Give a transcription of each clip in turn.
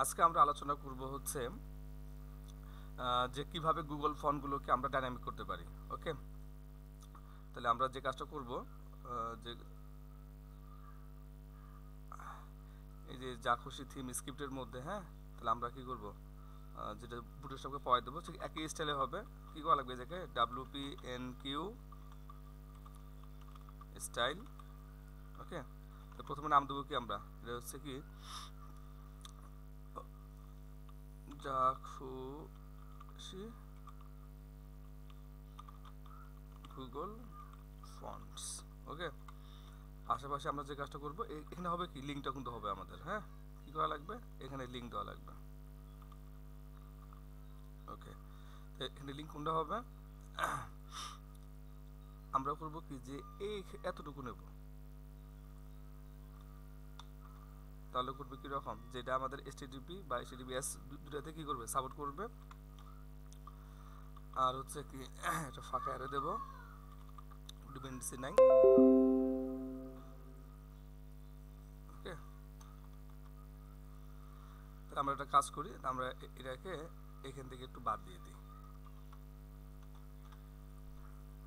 আজকে আমরা আলোচনা করব হচ্ছে যে কিভাবে গুগল ফন্টগুলোকে আমরা ডাইনামিক করতে পারি। ওকে, তাহলে আমরা যে কাজটা করব, যে এই যে যা খুশি থিম স্ক্রিপ্টের মধ্যে, হ্যাঁ, তাহলে আমরা কি করব, যেটা বুটস্ট্র্যাপকে পাওয়াই দেবো ঠিক একই স্টাইলে হবে। কি করা লাগবে, এটাকে WPNQ স্টাইল। ওকে, তো প্রথমে নাম দেবো কি আমরা, এটা হচ্ছে কি যা খুশি গুগল ফন্টস। ওকে, আশেপাশে আমরা যে কাজটা করবো, এখানে হবে কি লিঙ্কটা কিন্তু হবে আমাদের, হ্যাঁ, কি করা লাগবে, এখানে লিঙ্ক দেওয়া লাগবে। ওকে, তো এখানে লিঙ্ক কোনটা হবে, আমরা করব কি যে এই এতটুকু নেব, তাহলে করবে কি রকম, যেটা আমাদের HTTP বা HTTPS দুটাতে কি করবে, সাপোর্ট করবে। আর হচ্ছে কি একটা ফাঁকা অ্যারে দেব, ডিপেন্ডেন্সি নাই। ওকে, তাহলে আমরা একটা কাজ করি, আমরা এটাকে এখান থেকে একটু বাদ দিয়ে দিই।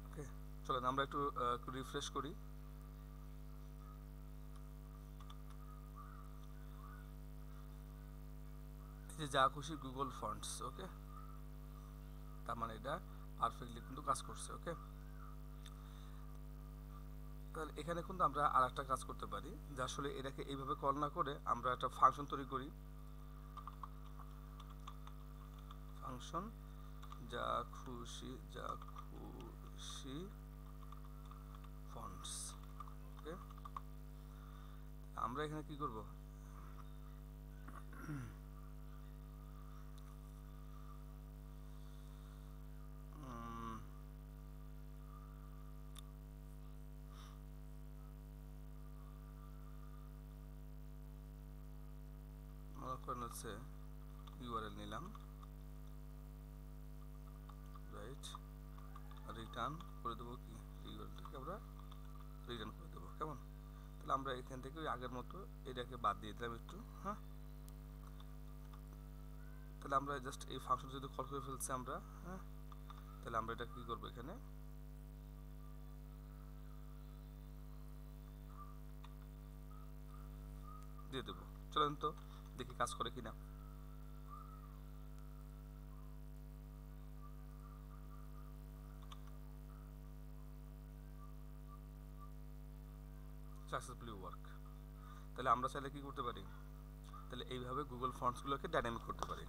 ওকে, চলেন আমরা একটু রিফ্রেশ করি। যে যা খুশি গুগল ফন্টস। ওকে, তার মানে এটা পারফেক্টলি কিন্তু কাজ করছে। ওকে, তাহলে এখানে কিন্তু আমরা আর একটা কাজ করতে পারি, যে আসলে এটাকে এইভাবে কল না করে আমরা একটা ফাংশন তৈরি করি। ফাংশন যা খুশি ফন্টস। ওকে, আমরা এখানে কি করব, মনে করেন হচ্ছে ইউআরএল নিলাম, রাইট, রিটার্ন করে দেবো কি, ইউআরএলটাকে আমরা রিটার্ন করে দেবো। কেমন, তাহলে আমরা এখান থেকে ওই আগের মতো এটাকে বাদ দিয়ে দিলাম একটু। হ্যাঁ, তাহলে আমরা জাস্ট এই ফাংশন যদি কল করে ফেলছি আমরা, হ্যাঁ, তাহলে আমরা এটা কি করবো, এখানে দিয়ে দেবো। চলেন তো দেখি কাজ করে কিনা। Successfully work. তাহলে আমরা চাইলে কি করতে পারি, তাহলে এইভাবে গুগল ফন্টসগুলোকে ডাইনামিক করতে পারি।